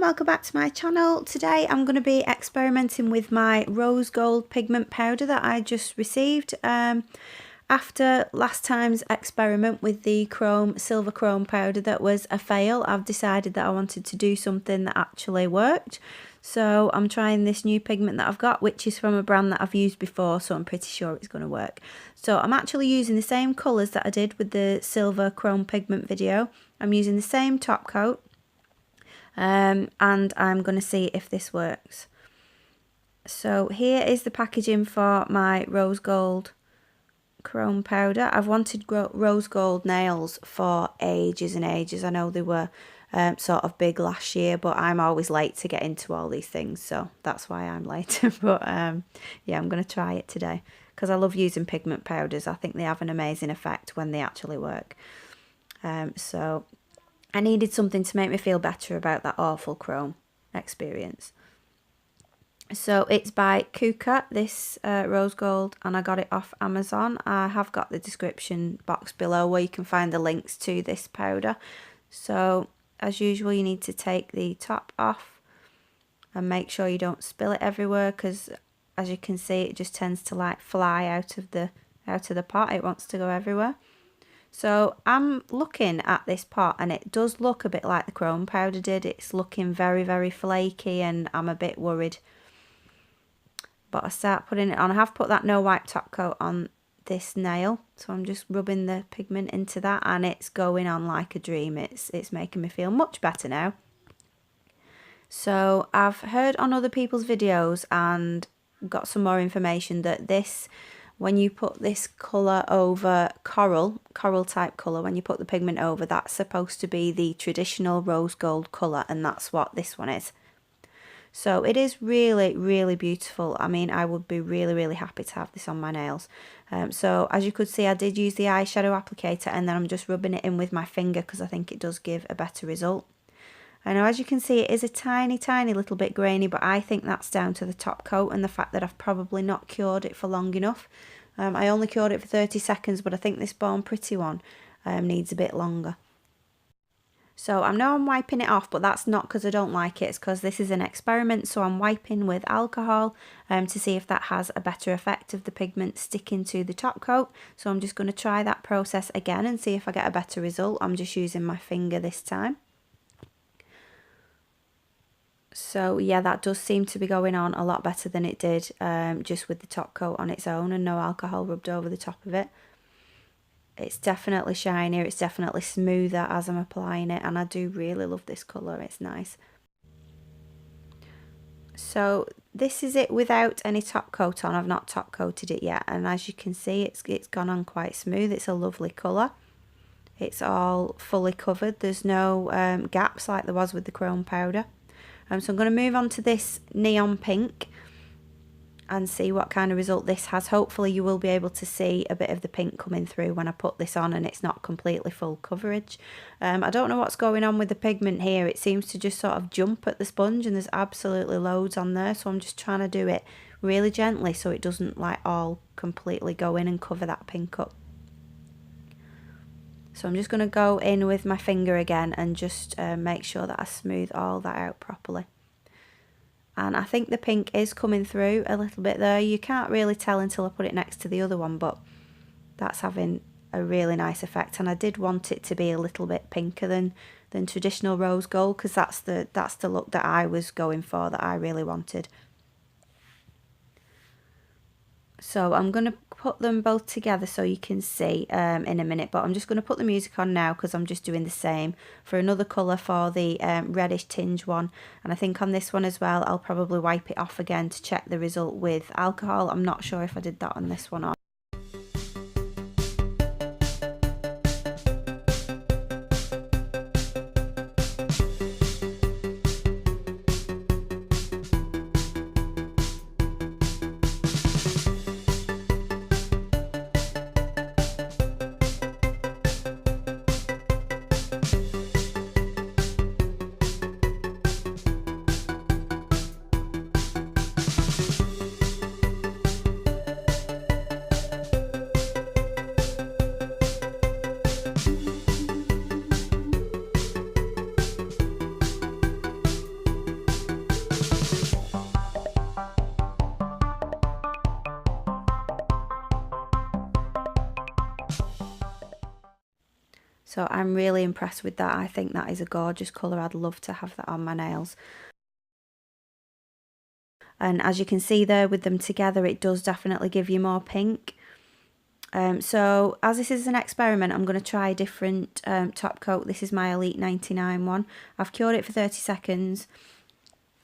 welcome back to my channel. Today I'm going to be experimenting with my rose gold pigment powder that I just received. After last time's experiment with the silver chrome powder that was a fail, I've decided that I wanted to do something that actually worked. So I'm trying this new pigment that I've got, which is from a brand that I've used before, so I'm pretty sure it's going to work. So I'm actually using the same colours that I did with the silver chrome pigment video. I'm using the same top coat. And I'm going to see if this works. So here is the packaging for my rose gold chrome powder. I've wanted rose gold nails for ages and ages. I know they were sort of big last year, but I'm always late to get into all these things, so that's why I'm late. But yeah, I'm going to try it today because I love using pigment powders. I think they have an amazing effect when they actually work. So I needed something to make me feel better about that awful chrome experience. So it's by Kuka, this rose gold, and I got it off Amazon. I have got the description box below where you can find the links to this powder. So as usual, you need to take the top off and make sure you don't spill it everywhere, because as you can see, it just tends to like fly out of the pot. It wants to go everywhere. So I'm looking at this pot and it does look a bit like the chrome powder did. It's looking very, very flaky and I'm a bit worried. But I start putting it on. I have put that no wipe top coat on this nail. So I'm just rubbing the pigment into that and it's going on like a dream. It's making me feel much better now. So I've heard on other people's videos and got some more information that this, when you put this colour over coral type colour, when you put the pigment over, that's supposed to be the traditional rose gold colour, and that's what this one is. So it is really, really beautiful. I mean, I would be really, really happy to have this on my nails. So as you could see, I did use the eyeshadow applicator and then I'm just rubbing it in with my finger because I think it does give a better result. I know, as you can see, it is a tiny, tiny little bit grainy, but I think that's down to the top coat and the fact that I've probably not cured it for long enough. I only cured it for 30 seconds, but I think this Born Pretty one needs a bit longer. So I know I'm wiping it off, but that's not because I don't like it. It's because this is an experiment, so I'm wiping with alcohol to see if that has a better effect of the pigment sticking to the top coat. So I'm just going to try that process again and see if I get a better result. I'm just using my finger this time. So yeah, that does seem to be going on a lot better than it did just with the top coat on its own and no alcohol rubbed over the top of it. It's definitely shinier, it's definitely smoother as I'm applying it, and I do really love this colour, it's nice. So this is it without any top coat on. I've not top coated it yet, and as you can see, it's gone on quite smooth. It's a lovely colour. It's all fully covered, there's no gaps like there was with the chrome powder. So I'm going to move on to this neon pink and see what kind of result this has. Hopefully you will be able to see a bit of the pink coming through when I put this on and it's not completely full coverage. I don't know what's going on with the pigment here. It seems to just sort of jump at the sponge and there's absolutely loads on there. So I'm just trying to do it really gently so it doesn't like all completely go in and cover that pink up. So I'm just going to go in with my finger again and just make sure that I smooth all that out properly. And I think the pink is coming through a little bit there. You can't really tell until I put it next to the other one, but that's having a really nice effect. And I did want it to be a little bit pinker than traditional rose gold, because that's the look that I was going for, that I really wanted. So I'm going to put them both together so you can see in a minute, but I'm just going to put the music on now because I'm just doing the same for another colour for the reddish tinge one. And I think on this one as well, I'll probably wipe it off again to check the result with alcohol. I'm not sure if I did that on this one or So I'm really impressed with that. I think that is a gorgeous colour. I'd love to have that on my nails. And as you can see there with them together, it does definitely give you more pink. So as this is an experiment, I'm going to try a different top coat. This is my Elite 99 one. I've cured it for 30 seconds.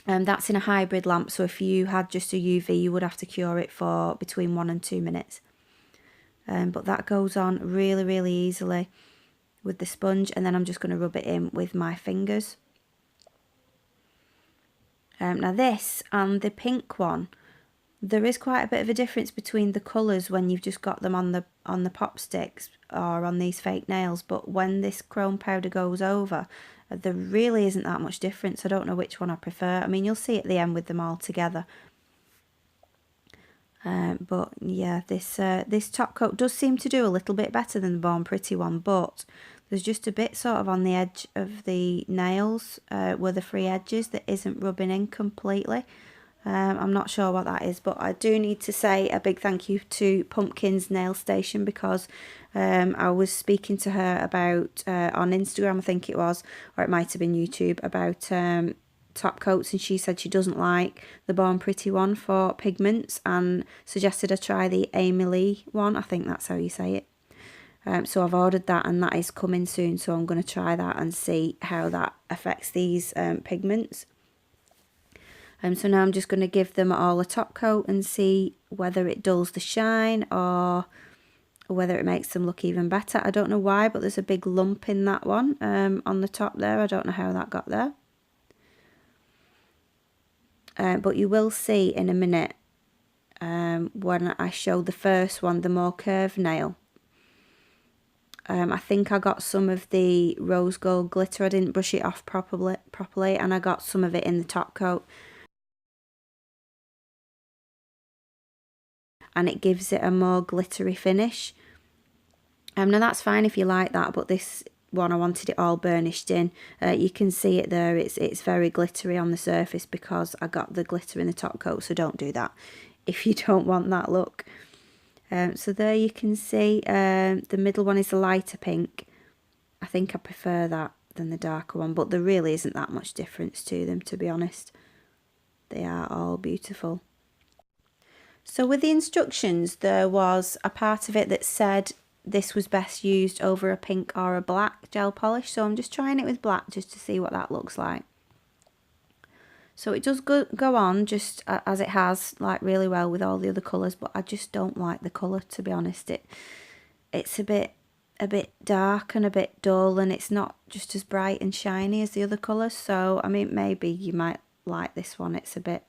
That's in a hybrid lamp, so if you had just a UV, you would have to cure it for between 1 and 2 minutes. But that goes on really, really easily with the sponge, and then I'm just going to rub it in with my fingers. Now this and the pink one, there is quite a bit of a difference between the colours when you've just got them on the pop sticks or on these fake nails, but when this chrome powder goes over, there really isn't that much difference. I don't know which one I prefer. I mean, you'll see at the end with them all together. But yeah, this top coat does seem to do a little bit better than the Born Pretty one, but there's just a bit sort of on the edge of the nails where the free edges that isn't rubbing in completely. I'm not sure what that is, but I do need to say a big thank you to Pumpkin's Nail Station, because I was speaking to her about on Instagram, I think it was, or it might have been YouTube, about top coats, and she said she doesn't like the Born Pretty one for pigments and suggested I try the Amy Lee one. I think that's how you say it. So I've ordered that, and that is coming soon, so I'm going to try that and see how that affects these pigments. So now I'm just going to give them all a top coat and see whether it dulls the shine or whether it makes them look even better. I don't know why, but there's a big lump in that one on the top there. I don't know how that got there. But you will see in a minute when I show the first one, the more curved nail. I think I got some of the rose gold glitter. I didn't brush it off properly, and I got some of it in the top coat. And it gives it a more glittery finish. Now that's fine if you like that, but this one I wanted it all burnished in. You can see it there, it's very glittery on the surface because I got the glitter in the top coat, so don't do that if you don't want that look. So there you can see the middle one is the lighter pink. I think I prefer that than the darker one, but there really isn't that much difference to them, to be honest. They are all beautiful. So with the instructions, there was a part of it that said this was best used over a pink or a black gel polish. So I'm just trying it with black just to see what that looks like. So it does go on just as it has, like really well with all the other colours, but I just don't like the colour, to be honest. It's a bit dark and a bit dull, and it's not just as bright and shiny as the other colours. So I mean, maybe you might like this one. It's a bit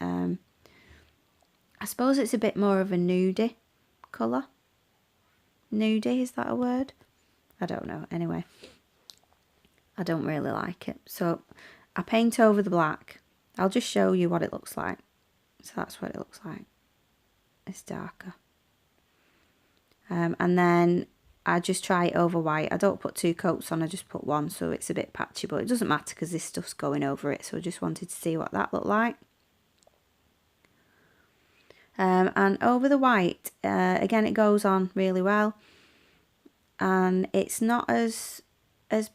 I suppose it's a bit more of a nudie colour. Nudie, is that a word? I don't know. Anyway, I don't really like it. So I paint over the black. I'll just show you what it looks like. So that's what it looks like. It's darker. And then I just try it over white. I don't put 2 coats on, I just put 1, so it's a bit patchy, but it doesn't matter because this stuff's going over it. So I just wanted to see what that looked like. And over the white, again, it goes on really well, and it's not as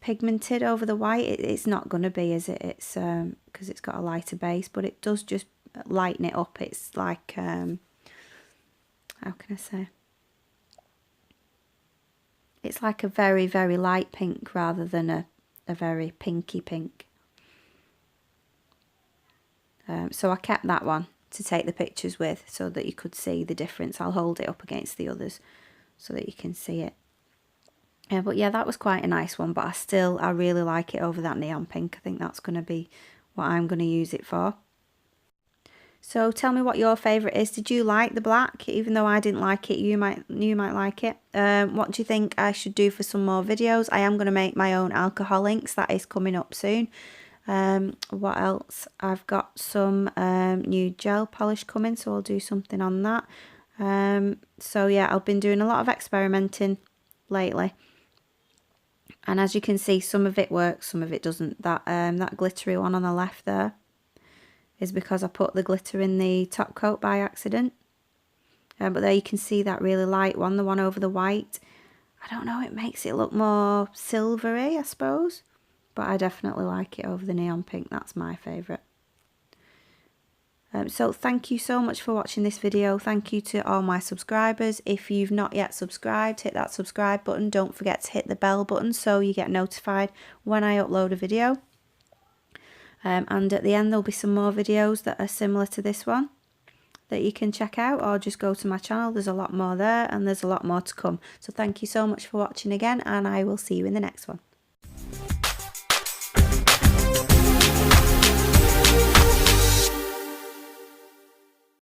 pigmented over the white. It's not going to be, is it? It's because it's got a lighter base, but it does just lighten it up. It's like how can I say, it's like a very, very light pink rather than a very pinky pink. So I kept that one to take the pictures with so that you could see the difference. I'll hold it up against the others so that you can see it. But yeah, that was quite a nice one, but I really like it over that neon pink. I think that's going to be what I'm going to use it for. So tell me what your favourite is. Did you like the black? Even though I didn't like it, you might like it. What do you think I should do for some more videos? I am going to make my own alcohol inks. That is coming up soon. What else? I've got some new gel polish coming, so I'll do something on that. So yeah, I've been doing a lot of experimenting lately, and as you can see, some of it works, some of it doesn't. That glittery one on the left there is because I put the glitter in the top coat by accident. But there you can see that really light one, the one over the white. I don't know, it makes it look more silvery, I suppose. But I definitely like it over the neon pink. That's my favourite. So thank you so much for watching this video. Thank you to all my subscribers. If you've not yet subscribed, hit that subscribe button. Don't forget to hit the bell button so you get notified when I upload a video. And at the end there'll be some more videos that are similar to this one that you can check out, or just go to my channel. There's a lot more there and there's a lot more to come. So thank you so much for watching again, and I will see you in the next one.